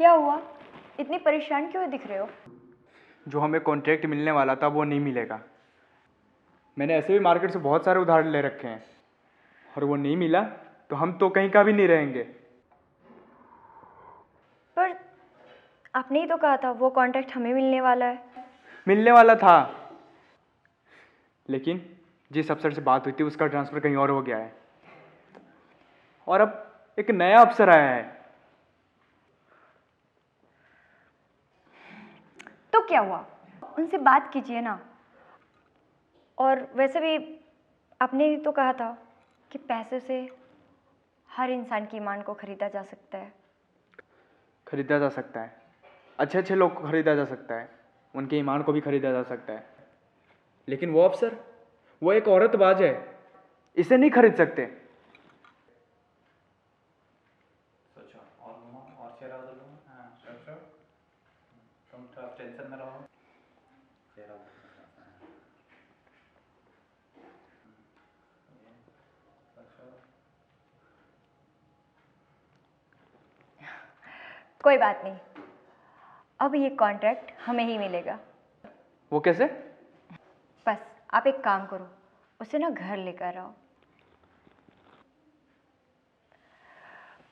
क्या हुआ? इतनी परेशान क्यों दिख रहे हो? जो हमें कॉन्ट्रैक्ट मिलने वाला था वो नहीं मिलेगा। मैंने ऐसे भी मार्केट से बहुत सारे उधार ले रखे हैं और वो नहीं मिला तो हम तो कहीं का भी नहीं रहेंगे। पर आपने ही तो कहा था वो कॉन्ट्रैक्ट हमें मिलने वाला है। मिलने वाला था, लेकिन जिस अफसर से बात हुई थी उसका ट्रांसफ़र कहीं और हो गया है और अब एक नया अफसर आया है। तो क्या हुआ? उनसे बात कीजिए ना। और वैसे भी आपने ही तो कहा था कि पैसे से हर इंसान की ईमान को खरीदा जा सकता है। खरीदा जा सकता है, अच्छे अच्छे लोग को खरीदा जा सकता है, उनके ईमान को भी खरीदा जा सकता है, लेकिन वो अफसर, वो एक औरतबाज है, इसे नहीं खरीद सकते। और चेहरा बदल लो। हाँ, श्योर। तुम थोड़ा टेंशन में रहो। चेहरा बदल लो। अच्छा। कोई बात नहीं, अब ये कॉन्ट्रैक्ट हमें ही मिलेगा। वो कैसे? बस आप एक काम करो, उसे ना घर लेकर आओ,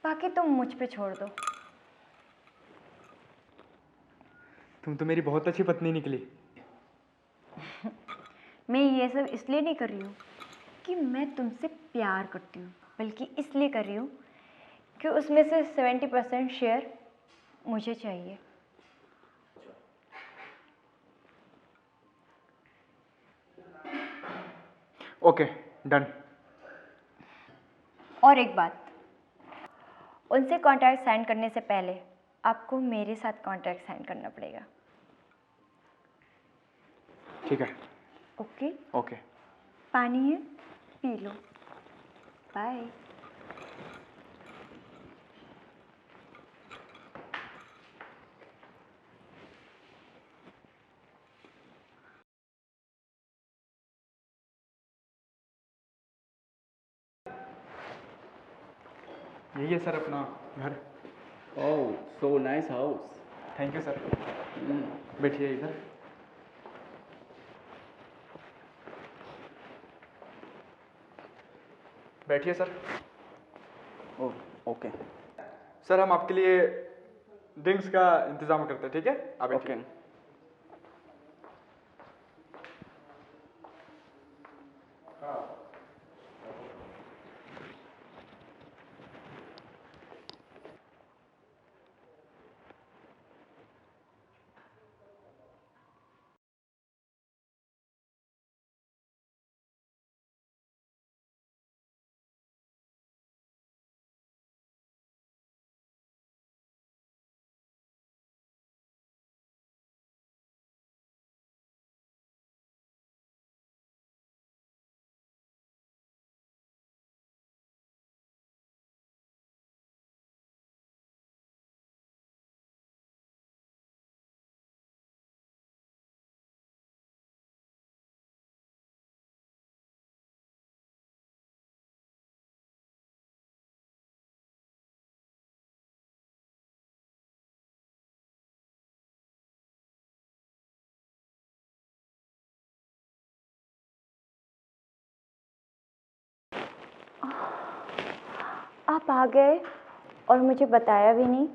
बाकी तुम मुझ पे छोड़ दो। तुम तो मेरी बहुत अच्छी पत्नी निकली। मैं ये सब इसलिए नहीं कर रही हूँ कि मैं तुमसे प्यार करती हूँ, बल्कि इसलिए कर रही हूँ कि उसमें से 70% शेयर मुझे चाहिए। Okay, done. और एक बात, उनसे कॉन्ट्रैक्ट साइन करने से पहले आपको मेरे साथ कॉन्ट्रैक्ट साइन करना पड़ेगा। ठीक है। ओके? ओके। पानी है, पी लो। बाय। यही है सर अपना घर। Oh, so nice house. Thank you sir. Mm. बैठिए इधर। बैठिए सर। Oh, okay. सर हम आपके लिए ड्रिंक्स का इंतजाम करते हैं, ठीक है? आप बैठिए। Okay. आप आ गए और मुझे बताया भी नहीं।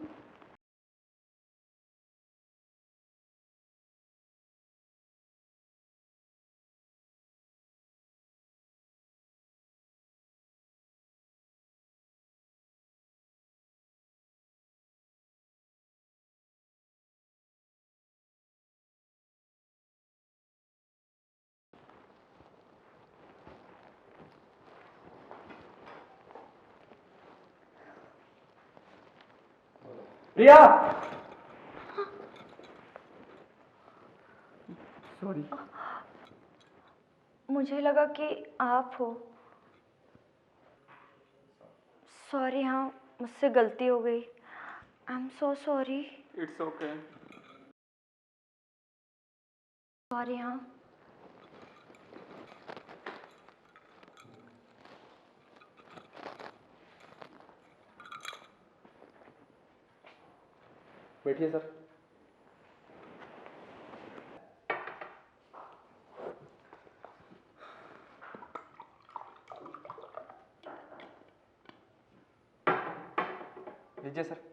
रिया! सॉरी। मुझे लगा कि आप हो। सॉरी, हाँ, मुझसे गलती हो गई। I am so sorry. It's okay. Sorry, हाँ। बैठिए सर। लीजिए सर।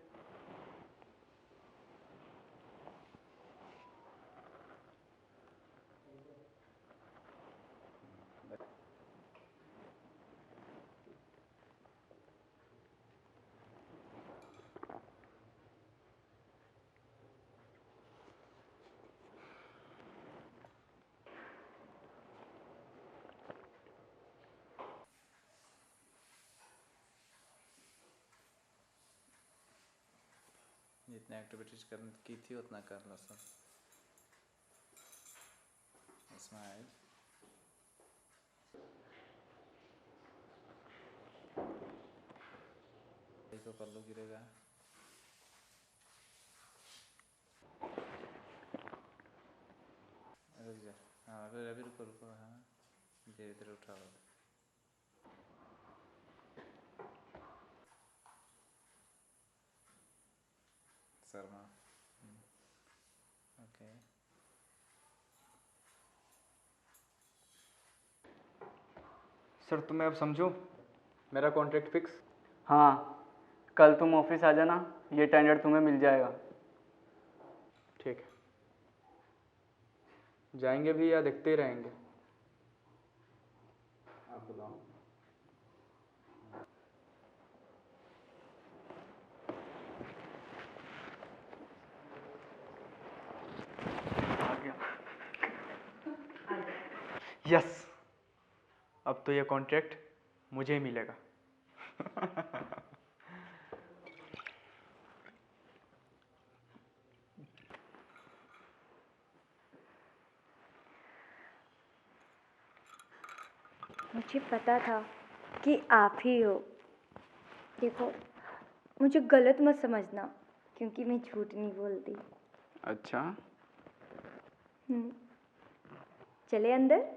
जितने एक्टिविटीज करने की थी उतना कर लो सब। स्माइल। तो पल्लू गिरेगा। रुक जा। हाँ अभी अभी रुको रुको। हाँ धीरे धीरे उठाओ। शर्मा। ओके। सर तो मैं अब समझूं, मेरा कॉन्ट्रैक्ट फिक्स। हाँ, कल तुम ऑफिस आ जाना, ये टेंडर तुम्हें मिल जाएगा। ठीक है। जाएंगे भी या देखते ही रहेंगे? आप बुलाओ। आ गया। यस, अब तो ये कॉन्ट्रैक्ट मुझे ही मिलेगा। मुझे पता था कि आप ही हो। देखो, मुझे गलत मत समझना, क्योंकि मैं झूठ नहीं बोलती। अच्छा, चले अंदर।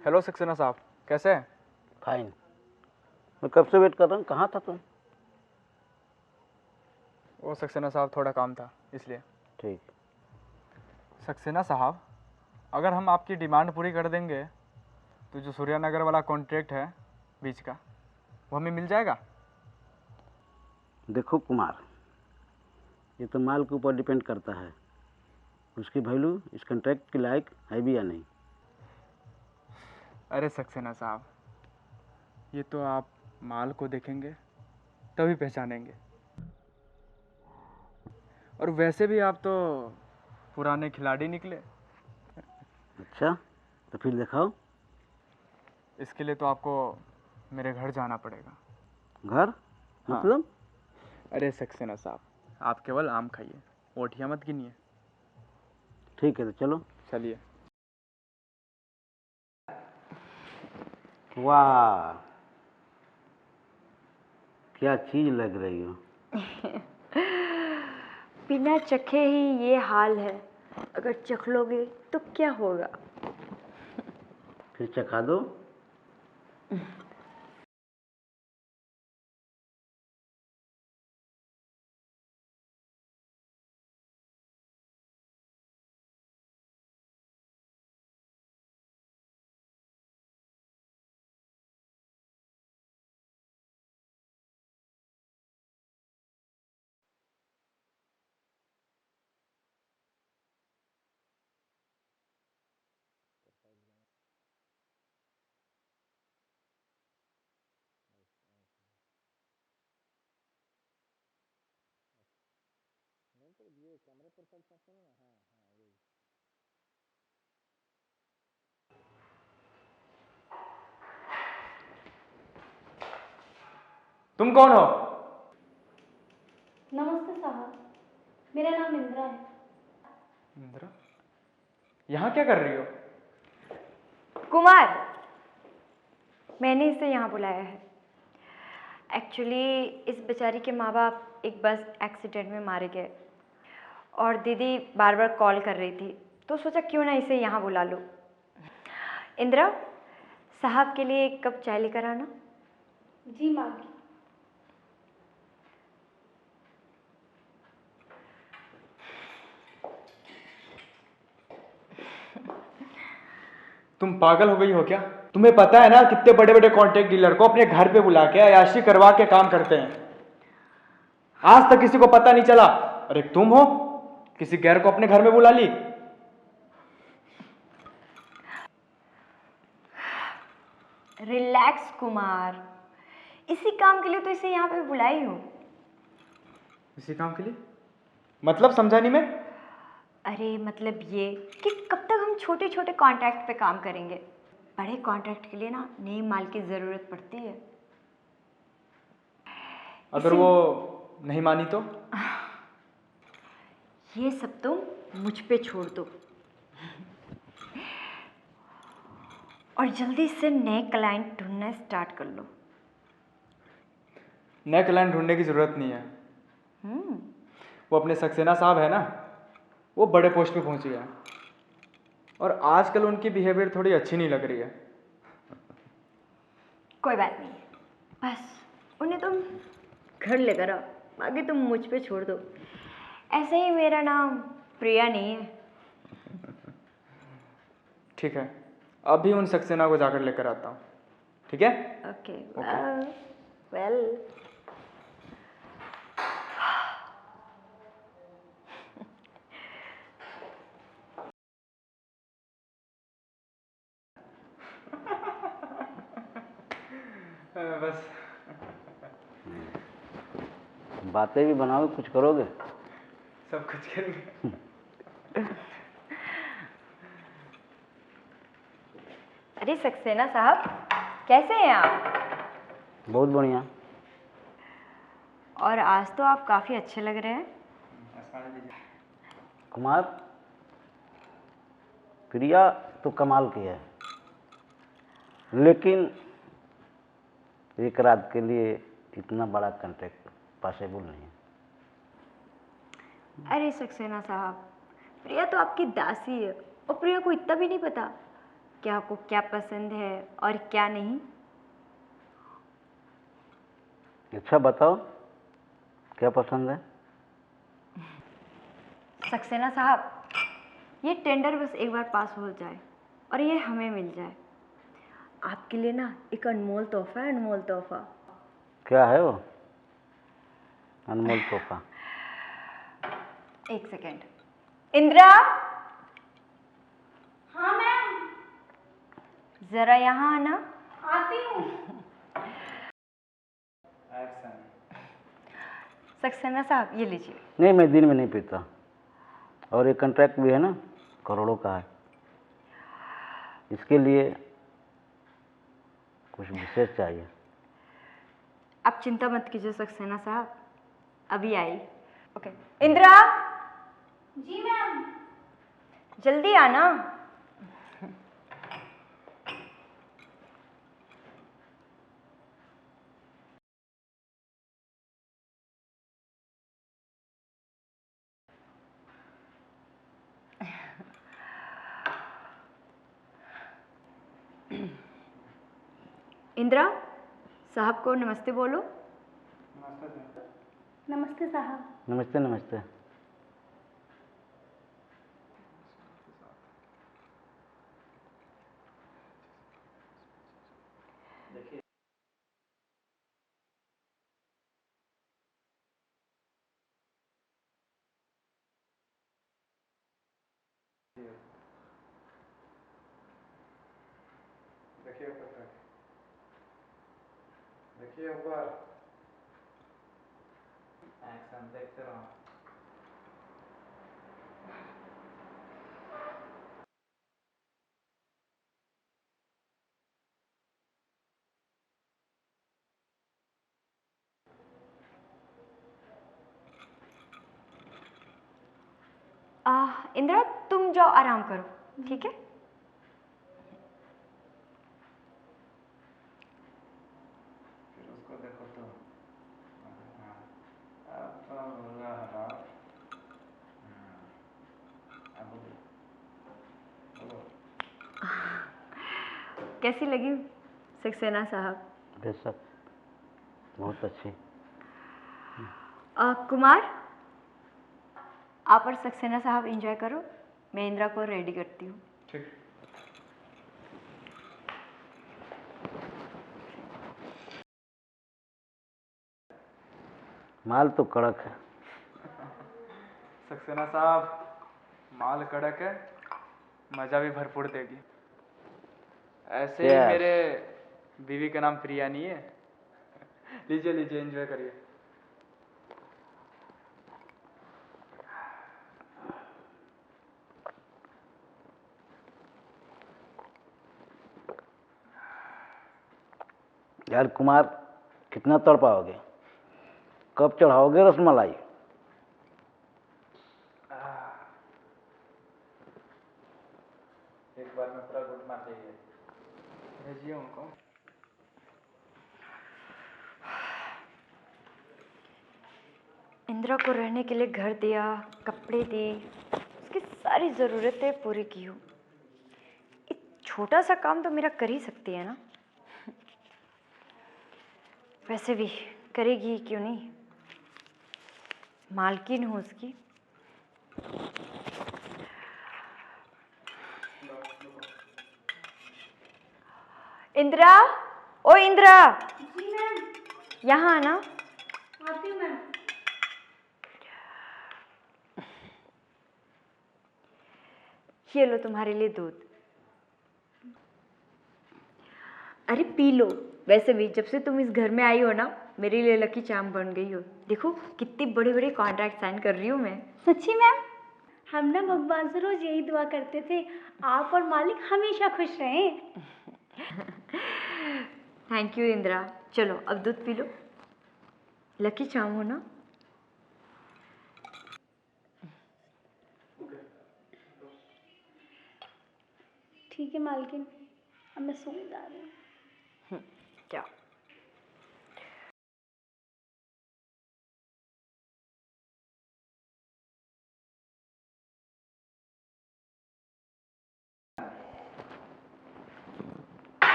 हेलो सक्सेना साहब, कैसे हैं? फाइन। मैं कब से वेट कर रहा हूँ, कहाँ था तुम? वो सक्सेना साहब थोड़ा काम था इसलिए। ठीक। सक्सेना साहब, अगर हम आपकी डिमांड पूरी कर देंगे तो जो सूर्यानगर वाला कॉन्ट्रैक्ट है बीच का, वो हमें मिल जाएगा? देखो कुमार, ये तो माल के ऊपर डिपेंड करता है, उसकी वैल्यू इस कॉन्ट्रैक्ट के लायक है भी या नहीं। अरे सक्सेना साहब, ये तो आप माल को देखेंगे तभी पहचानेंगे। और वैसे भी आप तो पुराने खिलाड़ी निकले। अच्छा, तो फिर दिखाओ। इसके लिए तो आपको मेरे घर जाना पड़ेगा। घर? हाँ। मतलब? अरे सक्सेना साहब, आप केवल आम खाइए, ओठियाँ मत गिनिए। ठीक है, तो चलो। चलिए। वाह, क्या चीज़ लग रही हो। बिना चखे ही ये हाल है, अगर चख लोगे तो क्या होगा? फिर चखा दो। तुम कौन हो? नमस्ते साहब, मेरा नाम इंदिरा है। इंदिरा, यहाँ क्या कर रही हो? कुमार, मैंने इसे यहाँ बुलाया है। एक्चुअली इस बेचारी के माँ बाप एक बस एक्सीडेंट में मारे गए और दीदी बार बार कॉल कर रही थी, तो सोचा क्यों ना इसे यहाँ बुला लूँ। इंदिरा, साहब के लिए एक कप चाय लेकर आना। जी माँ। तुम पागल हो गई हो क्या? तुम्हें पता है ना कितने बड़े बड़े कॉन्ट्रैक्ट डीलर को अपने घर पे बुला के अय्याशी करवा के काम करते हैं। आज तक किसी को पता नहीं चला, अरे तुम हो किसी गैर को अपने घर में बुला ली। रिलैक्स कुमार, इसी काम के लिए तो इसे यहाँ पे बुलाई हूँ। इसी काम के लिए? मतलब समझा नहीं मैं। अरे मतलब ये कि कब तक हम छोटे छोटे कॉन्ट्रैक्ट पे काम करेंगे। बड़े कॉन्ट्रैक्ट के लिए ना नए माल की ज़रूरत पड़ती है। अगर वो नहीं मानी तो? ये सब तुम मुझ पे छोड़ दो और जल्दी से नए क्लाइंट ढूंढना स्टार्ट कर लो। नए क्लाइंट ढूंढने की जरूरत नहीं है। वो अपने सक्सेना साहब है ना, वो बड़े पोस्ट पे पहुंच गया है और आजकल उनकी बिहेवियर थोड़ी अच्छी नहीं लग रही है। कोई बात नहीं, बस उन्हें तुम घर लेकर आओ, बाकी तुम मुझ पे छोड़ दो। ऐसे ही मेरा नाम प्रिया नहीं है। ठीक है, अभी उन सक्सेना को जाकर लेकर आता हूँ। ठीक है? Okay, Okay. वेल बस बातें भी बनाओगे, कुछ करोगे? सब कुछ करेंगे। अरे सक्सेना साहब, कैसे हैं आप? बहुत बढ़िया। और आज तो आप काफ़ी अच्छे लग रहे हैं। कुमार, प्रिया तो कमाल की है, लेकिन एक रात के लिए इतना बड़ा कॉन्ट्रैक्ट पॉसिबल नहीं है। अरे सक्सेना साहब, प्रिया तो आपकी दासी है और प्रिया को इतना भी नहीं पता कि आपको क्या पसंद है और क्या नहीं। अच्छा बताओ, क्या पसंद है? सक्सेना साहब, ये टेंडर बस एक बार पास हो जाए और ये हमें मिल जाए, आपके लिए ना एक अनमोल तोहफा है। अनमोल तोहफा। क्या है वो अनमोल तोहफा? एक सेकेंड, इंदिरा, हाँ मैम, जरा यहाँ आना। आती हूँ। सक्सेना साहब, ये लीजिए। नहीं, मैं दिन में नहीं पीता, और ये कॉन्ट्रैक्ट भी है ना, करोड़ों का है। इसके लिए कुछ विशेष चाहिए। आप चिंता मत कीजिए सक्सेना साहब, अभी आई। Okay, Indira ji ma'am. जल्दी आना। इंदिरा, साहब को नमस्ते बोलो। नमस्ते साहब। नमस्ते नमस्ते। देखिए ऊपर, देखिए ऊपर। एक्शन देखते रहो। इंदिरा तुम जाओ आराम करो, ठीक है? फिर उसको देखो तो हाँ, अब तो होगा हवा। अब बोलो। कैसी लगी सक्सेना साहब? बेशक बहुत अच्छी। कुमार, आप और सक्सेना साहब एंजॉय करो, मैं इंदिरा को रेडी करती हूँ। ठीक। माल तो कड़क है। सक्सेना साहब, माल कड़क है, मज़ा भी भरपूर देगी। ऐसे ही Cheers. मेरे बीवी का नाम प्रिया नहीं है। लीजिए लीजिए, एंजॉय करिए। यार कुमार, कितना तड़ पाओगे? कब चढ़ाओगे रसमलाई? एक बार में पूरा घुट मार देंगे। भेजिए उनको। इंदिरा को रहने के लिए घर दिया, कपड़े दिए, उसकी सारी ज़रूरतें पूरी की हूँ। एक छोटा सा काम तो मेरा कर ही सकती है ना। वैसे भी करेगी क्यों नहीं, मालकिन हूँ उसकी। इंदिरा, ओ इंदिरा, जी मैम। यहाँ आना। आती हूँ मैम। ये लो तुम्हारे लिए दूध। अरे पी लो। वैसे भी जब से तुम इस घर में आई हो ना, मेरे लिए लकी चार्म बन गई हो। देखो कितने बड़े बड़े कॉन्ट्रैक्ट साइन कर रही हूँ मैं। सच्ची मैम? हम ना भगवान से रोज यही दुआ करते थे, आप और मालिक हमेशा खुश रहें। Thank you Indira. चलो अब दूध पी लो, लकी चार्म हो ना। ठीक है मालकिन, अब मैं सोने जा रही हूँ। क्या?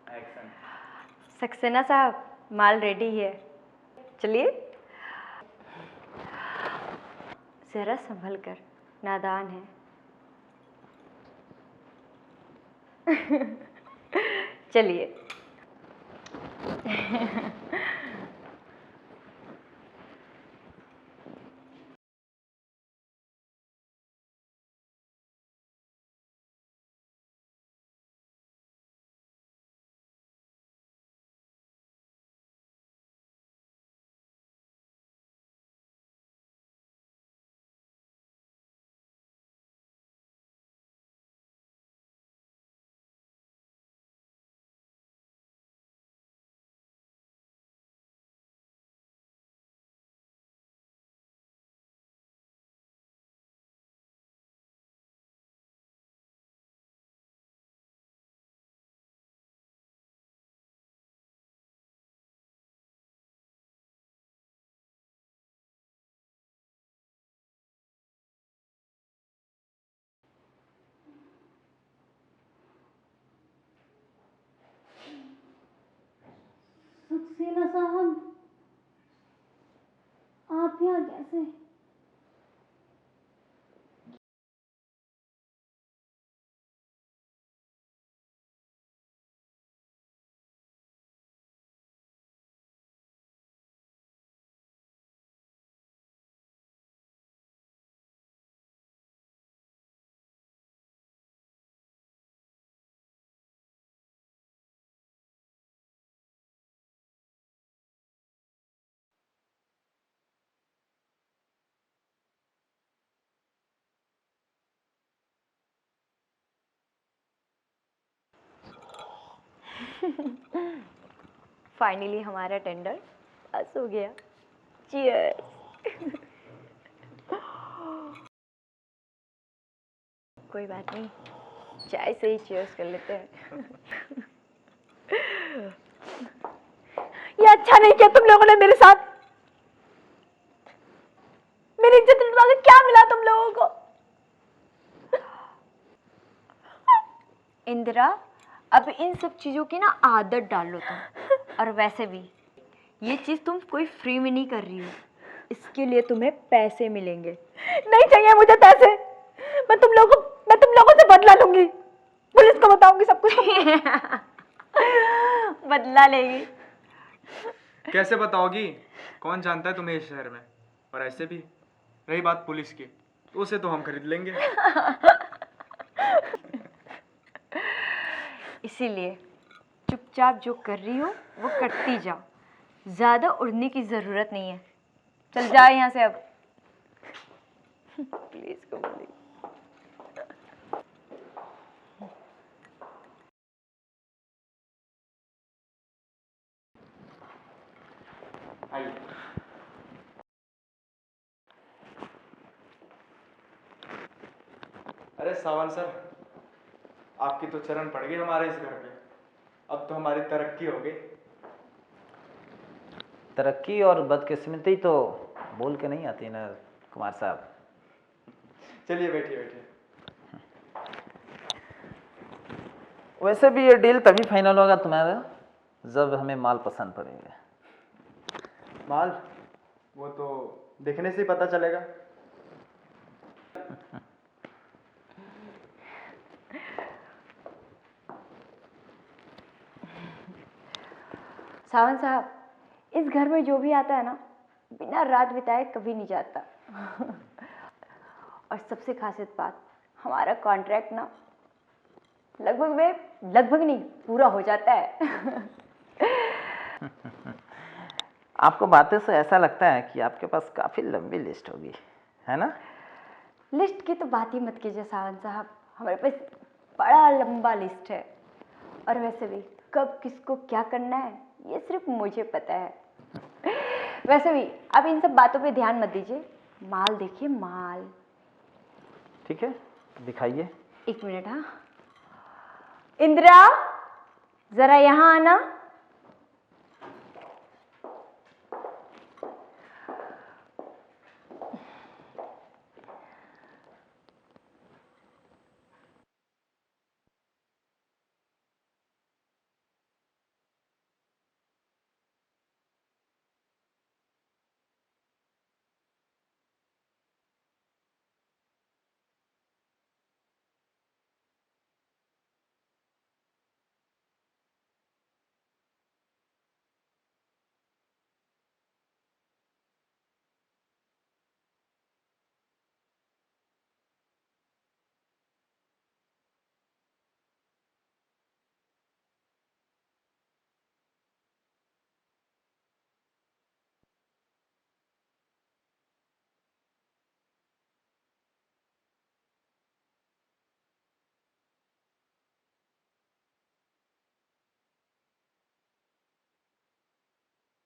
एक्शन। सक्सेना साहब, माल रेडी है, चलिए। जरा संभल कर, नादान है। चलिए। सक्सेना साहब, आप यहाँ कैसे? फाइनली हमारा टेंडर पास हो गया। चीयर्स। कोई बात नहीं, चाय से ही चीयर्स कर लेते हैं। ये अच्छा नहीं किया तुम लोगों ने मेरे साथ। मेरी इज्जत लुटवा के क्या मिला तुम लोगों को? इंदिरा, अब इन सब चीज़ों की ना आदत डाल लो तुम। और वैसे भी ये चीज़ तुम कोई फ्री में नहीं कर रही हो, इसके लिए तुम्हें पैसे मिलेंगे। नहीं चाहिए मुझे पैसे। मैं तुम लोगों से बदला लूंगी। पुलिस को बताऊंगी सब कुछ। बदला लेगी? कैसे बताओगी? कौन जानता है तुम्हें इस शहर में? और ऐसे भी रही बात पुलिस की, तो उसे तो हम खरीद लेंगे। इसीलिए चुपचाप जो कर रही हो वो करती जाओ, ज़्यादा उड़ने की ज़रूरत नहीं है। चल जा यहाँ से अब। प्लीज को बोली। आइए। अरे सावन सर, आपकी तो चरण पड़ गई हमारे इस घर पे। अब तो हमारी तरक्की हो गई। तरक्की और बदकिस्मती तो बोल के नहीं आती ना कुमार साहब। चलिए बैठिए बैठिए। वैसे भी ये डील तभी फाइनल होगा तुम्हारा जब हमें माल पसंद पड़ेगा। माल वो तो देखने से ही पता चलेगा। सावन साहब, इस घर में जो भी आता है ना, बिना रात बिताए कभी नहीं जाता। और सबसे खासियत बात, हमारा कॉन्ट्रैक्ट ना लगभग नहीं पूरा हो जाता है। आपको बातें से ऐसा लगता है कि आपके पास काफ़ी लंबी लिस्ट होगी, है ना? लिस्ट की तो बात ही मत कीजिए सावन साहब, हमारे पास बड़ा लंबा लिस्ट है। और वैसे भी कब किसको क्या करना है ये सिर्फ मुझे पता है। वैसे भी आप इन सब बातों पे ध्यान मत दीजिए, माल देखिए माल। ठीक है, दिखाइए। एक मिनट। हाँ इंदिरा, जरा यहाँ आना।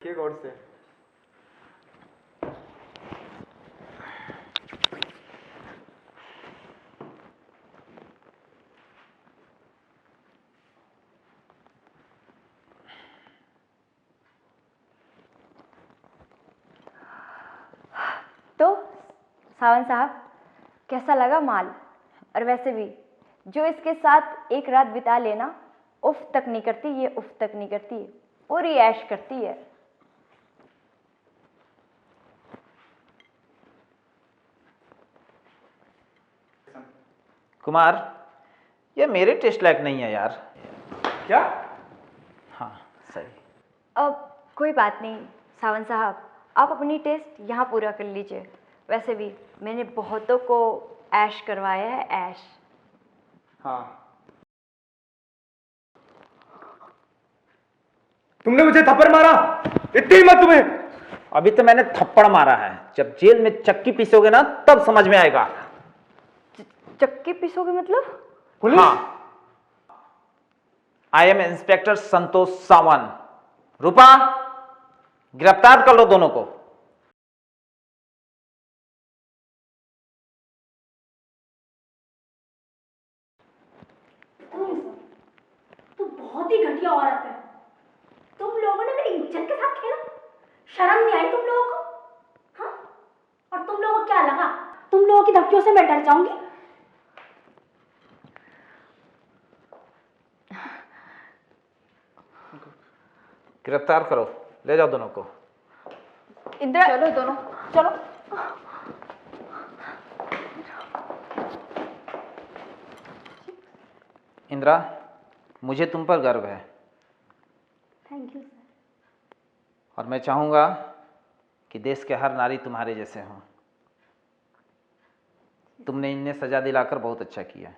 देखिए गौर से। तो सावन साहब, कैसा लगा माल? और वैसे भी जो इसके साथ एक रात बिता लेना, उफ तक नहीं करती ये, उफ तक नहीं करती है, पूरी ऐश करती है। कुमार, ये मेरे टेस्ट लायक नहीं है यार। क्या? हाँ सही। अब कोई बात नहीं सावन साहब, आप अपनी टेस्ट यहाँ पूरा कर लीजिए। वैसे भी मैंने बहुतों को ऐश करवाया है, ऐश। हाँ। तुमने मुझे थप्पड़ मारा, इतनी हिम्मत तुम्हें? अभी तो मैंने थप्पड़ मारा है, जब जेल में चक्की पीसोगे ना तब समझ में आएगा। चक्की पीसोगे मतलब? पुलिस? हाँ, आई एम इंस्पेक्टर संतोष सावन। रूपा, गिरफ्तार कर लो दोनों को। बहुत ही घटिया औरत है। तुम लोगों ने मेरी इज्जत के साथ खेला, शर्म नहीं आई तुम लोगों को? हाँ, और तुम लोगों को क्या लगा तुम लोगों की धमकियों से मैं डर जाऊंगी? गिरफ्तार करो, ले जाओ दोनों को। इंदिरा, चलो दोनों, चलो। इंदिरा, मुझे तुम पर गर्व है थैंक यू सर। और मैं चाहूँगा कि देश के हर नारी तुम्हारे जैसे हों। तुमने इन्हें सजा दिलाकर बहुत अच्छा किया।